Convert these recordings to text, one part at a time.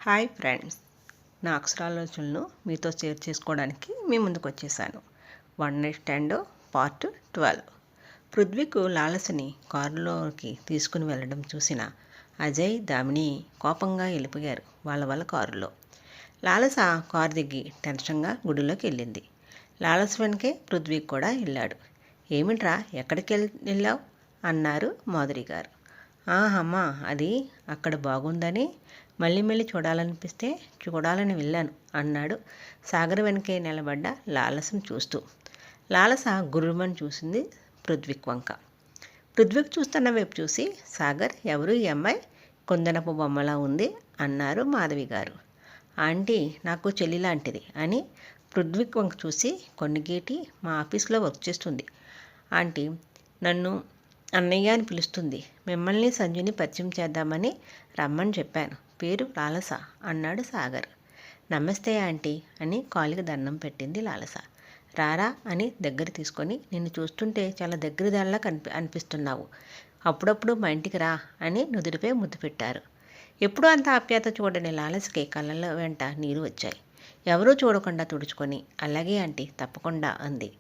Hi friends, నా అక్షరాలోచనలు మీతో share చేసుకోవడానికి మీ ముందుకు వచ్చేసాను. One night stand part 12. పృథ్వీకు లాలసని కారులోకి తీసుకుని వెళ్ళడం చూసిన అజయ్, దామిని కోపంగా వెళ్ళిపోయారు వాళ్ళ కారులో. లాలస కారు దిగి టెన్షన్గా గుడిలోకి వెళ్ళింది. లాలస వెనకే పృథ్వీ కూడా వెళ్ళాడు. ఏమిట్రా, ఎక్కడికి వెళ్ళావు అన్నారు మాధురి గారు. అమ్మా, అది అక్కడ బాగుందని మళ్ళీ చూడాలనిపిస్తే చూడాలని వెళ్ళాను అన్నాడు సాగర్ వెనకే నిలబడ్డ లాలసను చూస్తూ. లాలస గుర్రుమని చూసింది పృథ్వీక్ వంక. పృథ్వీక్ చూస్తున్న వైపు చూసి, సాగర్, ఎవరు ఈ అమ్మాయి? కొందనపు బొమ్మలా ఉంది అన్నారు మాధవి గారు. ఆంటీ, నాకు చెల్లి లాంటిది అని పృథ్వీక్ వంక చూసి, కొన్నిగేటి మా ఆఫీస్లో వర్క్ చేస్తుంది ఆంటీ. నన్ను అన్నయ్య అని పిలుస్తుంది. మిమ్మల్ని సంజుని పరిచయం చేద్దామని రమ్మని చెప్పాను. పేరు లాలస అన్నాడు సాగర్. నమస్తే ఆంటీ అని కాలికి దండం పెట్టింది లాలస. రారా అని దగ్గర తీసుకొని, నిన్ను చూస్తుంటే చాలా దగ్గరదానిలా అనిపిస్తున్నావు. అప్పుడప్పుడు మా ఇంటికి రా అని నుదుటిపై ముద్దు పెట్టారు. ఎప్పుడూ అంత ఆప్యాయత చూడని లాలసకి కళ్ళ వెంట నీరు వచ్చాయి. ఎవరూ చూడకుండా తుడుచుకొని, అలాగే ఆంటీ, తప్పకుండా అంది.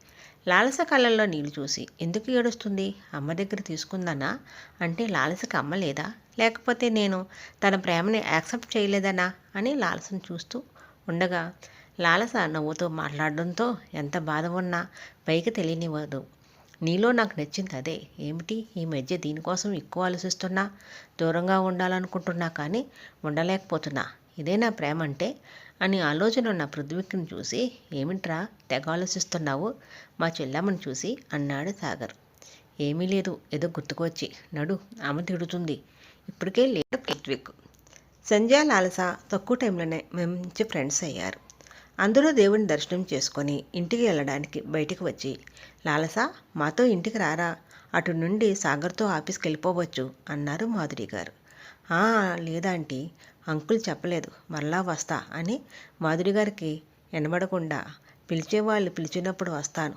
లాలస కళ్ళల్లో నీళ్లు చూసి, ఎందుకు ఏడుస్తుంది? అమ్మ దగ్గర తీసుకుందనా? అంటే లాలసకి అమ్మ లేదా, లేకపోతే నేను తన ప్రేమని యాక్సెప్ట్ చేయలేదనా అని లాలసను చూస్తూ ఉండగా, లాలస నవ్వుతూ మాట్లాడడంతో ఎంత బాధ ఉన్నా పైకి తెలియనివ్వదు. నీలో నాకు నచ్చింది అదే. ఏమిటి ఈ మధ్య దీనికోసం ఎక్కువ ఆలోచిస్తున్నా? దూరంగా ఉండాలనుకుంటున్నా కానీ ఉండలేకపోతున్నా. ఇదే నా ప్రేమ అంటే అని ఆలోచన ఉన్న పృథ్వీని చూసి, ఏమిట్రా తెగ ఆలోచిస్తున్నావు మా చెల్లమ్మని చూసి అన్నాడు సాగర్. ఏమీ లేదు, ఏదో గుర్తుకొచ్చి. నడు, ఆమె తిడుతుంది. ఇప్పటికే లేడు పృథ్వీక్. సంధ్య, లాలస తక్కువ టైంలోనే మంచి ఫ్రెండ్స్ అయ్యారు. అందరూ దేవుని దర్శనం చేసుకొని ఇంటికి వెళ్ళడానికి బయటికి వచ్చి, లాలస, మాతో ఇంటికి రారా, అటు నుండి సాగర్తో ఆఫీస్కి వెళ్ళిపోవచ్చు అన్నారు మాధురి గారు. లేదాంటీ, అంకుల్ చెప్పలేదు, మరలా వస్తా అని మాధురి గారికి వినబడకుండా, పిలిచేవాళ్ళు పిలిచినప్పుడు వస్తాను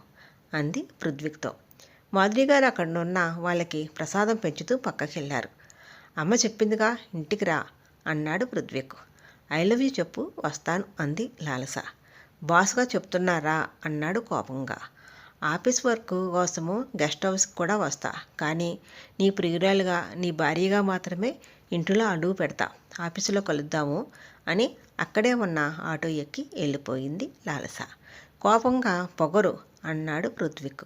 అంది పృథ్వీక్తో. మాధురి గారు అక్కడున్న వాళ్ళకి ప్రసాదం పెంచుతూ పక్కకి వెళ్ళారు. అమ్మ చెప్పిందిగా, ఇంటికి రా అన్నాడు పృథ్వీక్. ఐ లవ్ యూ చెప్పు, వస్తాను అంది లాలస. బాస్గా చెప్తున్నారా అన్నాడు కోపంగా. ఆఫీస్ వర్క్ కోసము గెస్ట్ హౌస్కి కూడా వస్తా, కానీ నీ ప్రియురాలుగా, నీ భార్యగా మాత్రమే ఇంటిలో అడుగు పెడతా. ఆఫీసులో కలుద్దాము అని అక్కడే ఉన్న ఆటో ఎక్కి వెళ్ళిపోయింది లాలస. కోపంగా, పొగరు అన్నాడు పృథ్వీక్.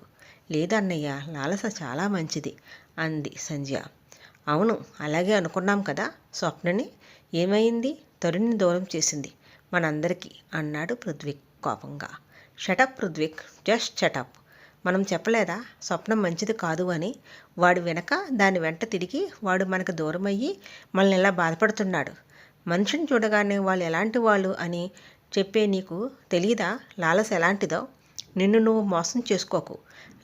లేదన్నయ్య, లాలస చాలా మంచిది అంది సంధ్య. అవును, అలాగే అనుకున్నాం కదా. స్వప్నని ఏమైంది? తరుణ్ని దూరం చేసింది మనందరికీ అన్నాడు పృథ్వీక్ కోపంగా. Shut up Prithvik, just shut up. మనం చెప్పలేదా స్వప్నం మంచిది కాదు అని? వాడు వెనక దాని వెంట తిరిగి వాడు మనకు దూరం అయ్యి మనల్ని ఎలా బాధపడుతున్నాడు. మనిషిని చూడగానే వాళ్ళు ఎలాంటి వాళ్ళు అని చెప్పే నీకు తెలియదా లాలస ఎలాంటిదో? నిన్ను నువ్వు మోసం చేసుకోకు,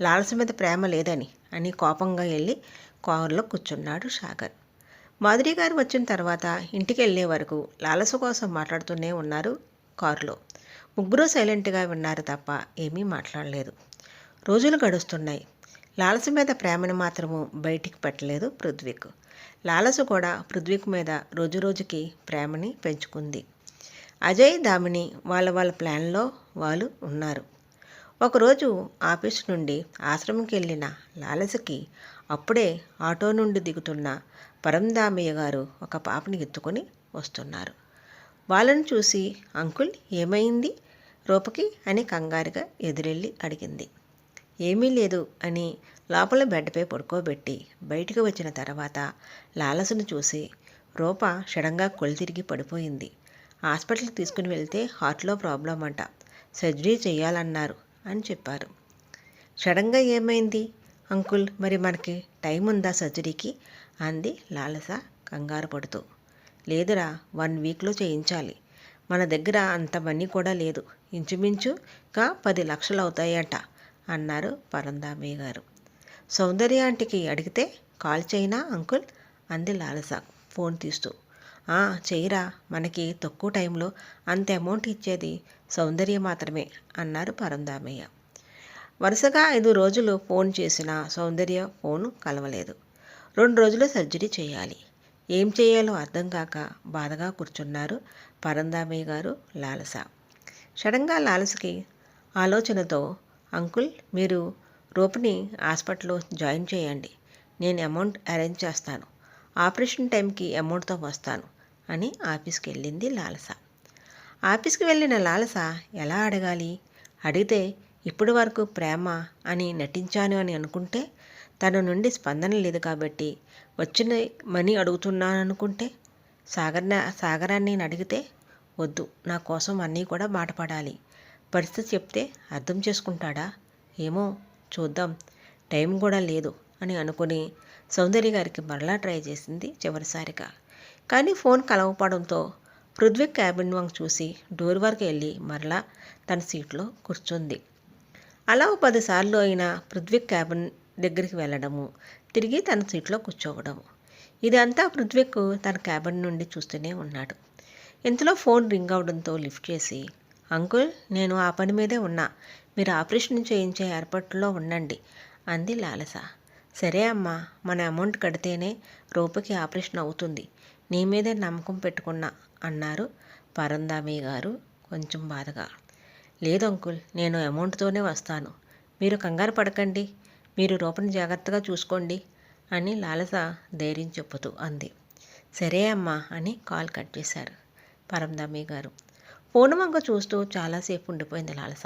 లాలస మీద ప్రేమ లేదని అని కోపంగా వెళ్ళి కారులో కూర్చున్నాడు సాగర్. మాధురి గారు వచ్చిన తర్వాత ఇంటికి వెళ్ళే వరకు లాలస కోసం మాట్లాడుతూనే ఉన్నారు కారులో. ముగ్గురు సైలెంట్గా విన్నారు తప్ప ఏమీ మాట్లాడలేదు. రోజులు గడుస్తున్నాయి. లాలస మీద ప్రేమను మాత్రము బయటికి పెట్టలేదు పృథ్వీక్. లాలస కూడా పృథ్వీక్ మీద రోజురోజుకి ప్రేమని పెంచుకుంది. అజయ్, దామిని వాళ్ళ ప్లాన్లో వాళ్ళు ఉన్నారు. ఒకరోజు ఆఫీస్ నుండి ఆశ్రమంకి వెళ్ళిన లాలసకి అప్పుడే ఆటో నుండి దిగుతున్న పరంధామయ్య గారు ఒక పాపని ఎత్తుకొని వస్తున్నారు. వాళ్ళని చూసి, అంకుల్, ఏమైంది రూపకి అని కంగారుగా ఎదురెళ్ళి అడిగింది. ఏమీ లేదు అని లోపల బెడ్పై పడుకోబెట్టి బయటికి వచ్చిన తర్వాత లాలసను చూసి, రూప సడన్గా కొళ్ళు తిరిగి పడిపోయింది. హాస్పిటల్కి తీసుకుని వెళ్తే హార్ట్లో ప్రాబ్లం అంట, సర్జరీ చేయాలన్నారు అని చెప్పారు. సడన్గా ఏమైంది అంకుల్? మరి మనకి టైం ఉందా సర్జరీకి అంది లాలస కంగారు పడుతూ. లేదురా, 1 వీక్లో చేయించాలి. మన దగ్గర అంత మనీ కూడా లేదు. ఇంచుమించుగా 10 లక్షలు అవుతాయట అన్నారు పరంధామయ్య గారు. సౌందర్య ఆంటీకి అడిగితే కాల్ చేయనా అంకుల్ అంది లాలస ఫోన్ తీస్తూ. చెయ్యరా, మనకి తక్కువ టైంలో అంత అమౌంట్ ఇచ్చేది సౌందర్య మాత్రమే అన్నారు పరంధామయ్య. వరుసగా 5 రోజులు ఫోన్ చేసినా సౌందర్య ఫోను కలవలేదు. 2 రోజులు సర్జరీ చేయాలి. ఏం చేయాలో అర్థం కాక బాధగా కూర్చున్నారు పరంధామయ్య గారు, లాలస. సడన్గా లాలసకి ఆలోచనతో, అంకుల్ మీరు రూపని హాస్పిటల్లో జాయిన్ చేయండి, నేను అమౌంట్ అరేంజ్ చేస్తాను, ఆపరేషన్ టైంకి అమౌంట్తో వస్తాను అని ఆఫీస్కి వెళ్ళింది లాలస. ఆఫీస్కి వెళ్ళిన లాలస ఎలా అడగాలి? అడిగితే ఇప్పటి వరకు ప్రేమ అని నటించాను అని అనుకుంటే, తన నుండి స్పందన లేదు కాబట్టి వచ్చిన మనీ అడుగుతున్నాను అనుకుంటే, సాగరాన్ని అడిగితే వద్దు, నా కోసం అన్నీ కూడా బాటపడాలి, పరిస్థితి చెప్తే అర్థం చేసుకుంటాడా ఏమో చూద్దాం, టైం కూడా లేదు అని అనుకుని సౌందర్య గారికి మరలా ట్రై చేసింది చివరిసారిగా. కానీ ఫోన్ కలవపడంతో పృథ్వీ క్యాబిన్ వంక చూసి డోర్ వరకు వెళ్ళి మరలా తన సీట్లో కూర్చుంది. అలా 10 సార్లు అయినా పృథ్వీ క్యాబిన్ దగ్గరికి వెళ్ళడము, తిరిగి తన సీట్లో కూర్చోవడము, ఇదంతా పృథ్వీకు తన క్యాబిన్ నుండి చూస్తూనే ఉన్నాడు. ఇంతలో ఫోన్ రింగ్ అవడంతో లిఫ్ట్ చేసి, అంకుల్ నేను ఆ పని మీదే ఉన్నా, మీరు ఆపరేషన్ చేయించే ఏర్పాట్లో ఉండండి అంది లాలస. సరే అమ్మా, మన అమౌంట్ కడితేనే రూపకి ఆపరేషన్ అవుతుంది, నీ మీదే నమ్మకం పెట్టుకున్నా అన్నారు పరంధామయ్య గారు కొంచెం బాధగా. లేదు అంకుల్, నేను అమౌంట్తోనే వస్తాను, మీరు కంగారు పడకండి, మీరు రూపని జాగ్రత్తగా చూసుకోండి అని లాలస ధైర్యం చెప్పుతూ అంది. సరే అమ్మా అని కాల్ కట్ చేశారు పరంధామయ్య గారు. ఫోన్ వంక చూస్తూ చాలాసేపు ఉండిపోయింది లాలస.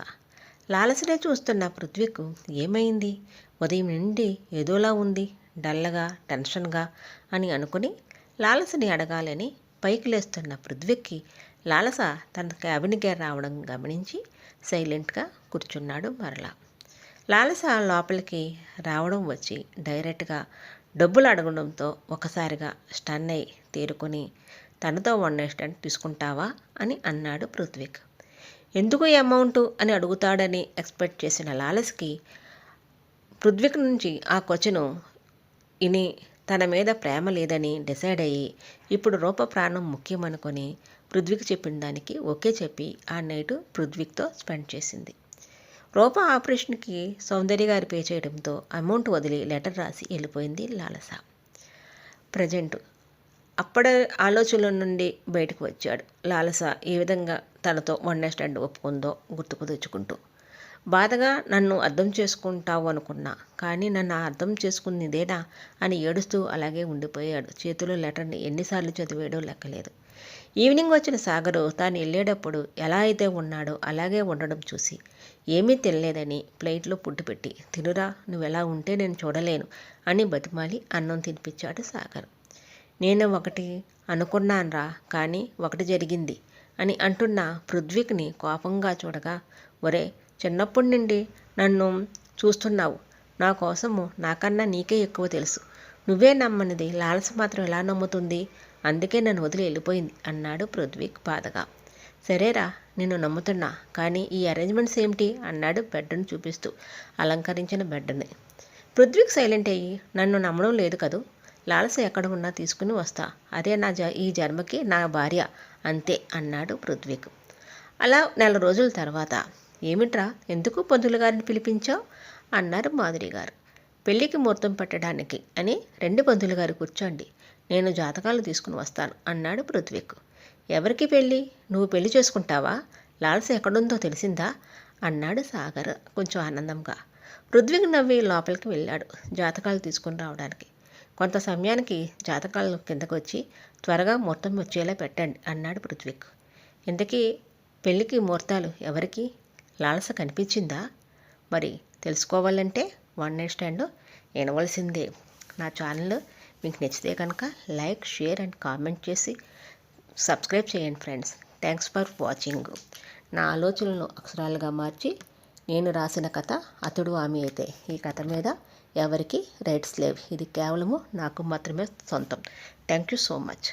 లాలసనే చూస్తున్న పృథ్వీకు ఏమైంది, ఉదయం నుండి ఏదోలా ఉంది, డల్గా టెన్షన్గా అని అనుకుని లాలసని అడగాలని పైకి లేస్తున్న పృథ్వీకి లాలస తన క్యాబిన్కి రావడం గమనించి సైలెంట్గా కూర్చున్నాడు మరలా. లాలస లోపలికి రావడం వచ్చి డైరెక్ట్గా డబ్బులు అడగడంతో ఒకసారిగా స్టన్ అయి తేరుకొని, తనతో 1 night stand తీసుకుంటావా అని అన్నాడు పృథ్వీక్. ఎందుకు ఈ అమౌంట్ అని అడుగుతాడని ఎక్స్పెక్ట్ చేసిన లాలసకి పృథ్వీక్ నుంచి ఆ క్వశ్చను ఇని తన మీద ప్రేమ లేదని డిసైడ్ అయ్యి ఇప్పుడు రూప ప్రాణం ముఖ్యం అనుకొని పృథ్వీకి చెప్పిన దానికి ఓకే చెప్పి ఆ నైటు పృథ్వీక్తో స్పెండ్ చేసింది. రూప ఆపరేషన్కి సౌందర్య గారు పే చేయడంతో అమౌంట్ వదిలి లెటర్ రాసి వెళ్ళిపోయింది లాలస. ప్రజెంట్ అప్పటి ఆలోచనల నుండి బయటకు వచ్చాడు లాలస ఏ విధంగా తనతో 1 night stand ఒప్పుకుందో గుర్తుకు తెచ్చుకుంటూ. బాధగా నన్ను అర్థం చేసుకుంటావు అనుకున్నా, కానీ నన్ను అర్థం చేసుకున్నదేనా అని ఏడుస్తూ అలాగే ఉండిపోయాడు. చేతిలో లెటర్ని ఎన్నిసార్లు చదివాడో లెక్కలేదు. ఈవినింగ్ వచ్చిన సాగరు తాను వెళ్ళేటప్పుడు ఎలా అయితే ఉన్నాడో అలాగే ఉండడం చూసి ఏమీ తినలేదని ప్లేట్లో పుట్టి పెట్టి, తినురా, నువ్వెలా ఉంటే నేను చూడలేను అని బతిమాలి అన్నం తినిపించాడు సాగర్. నేను ఒకటి అనుకున్నాన్రా, కానీ ఒకటి జరిగింది అని అంటున్న పృథ్వీక్ని కోపంగా చూడగా, ఒరే చిన్నప్పటి నుండి నన్ను చూస్తున్నావు, నా కోసము నాకన్నా నీకే ఎక్కువ తెలుసు, నువ్వే నమ్మనిది లాలస మాత్రం ఎలా నమ్ముతుంది, అందుకే నన్ను వదిలి వెళ్ళిపోయింది అన్నాడు పృథ్వీక్ బాధగా. సరేరా, నేను నమ్ముతున్నా, కానీ ఈ అరేంజ్మెంట్స్ ఏమిటి అన్నాడు బెడ్ను చూపిస్తూ అలంకరించిన బెడ్ని. పృథ్వీక్ సైలెంట్ అయ్యి, నన్ను నమ్మడం లేదు కదూ, లాలస ఎక్కడ ఉన్నా తీసుకుని వస్తా, అదే ఈ జన్మకి నా భార్య అంతే అన్నాడు పృథ్వీక్. అలా 4 రోజుల తర్వాత, ఏమిట్రా ఎందుకు పంతులు గారిని పిలిపించావు అన్నారు మాధురి గారు. పెళ్లికి ముహూర్తం పెట్టడానికి అని 2 పంతులు గారు కూర్చోండి, నేను జాతకాలు తీసుకుని వస్తాను అన్నాడు పృథ్వీక్. ఎవరికి పెళ్ళి, నువ్వు పెళ్లి చేసుకుంటావా, లాలస ఎక్కడుందో తెలిసిందా అన్నాడు సాగర్ కొంచెం ఆనందంగా. పృథ్వీక్ నవ్వి లోపలికి వెళ్ళాడు జాతకాలు తీసుకుని రావడానికి. కొంత సమయానికి జాతకాలు కిందకు వచ్చి, త్వరగా ముహూర్తం వచ్చేలా పెట్టండి అన్నాడు పృథ్వీక్. ఇంతకీ పెళ్ళికి ముహూర్తాలు ఎవరికి, లాలస కనిపించిందా? మరి తెలుసుకోవాలంటే 1 night stand వినవలసిందే. నా ఛానల్ మీకు నచ్చితే కనుక లైక్, షేర్ అండ్ కామెంట్ చేసి సబ్స్క్రైబ్ చేయండి ఫ్రెండ్స్. Thanks for watching. నా ఆలోచనలను అక్షరాలుగా మార్చి నేను రాసిన కథ అతడు ఆమె అయితే, ఈ కథ మీద ఎవరికి రైట్స్ లేవు, ఇది కేవలము నాకు మాత్రమే సొంతం. Thank you so much.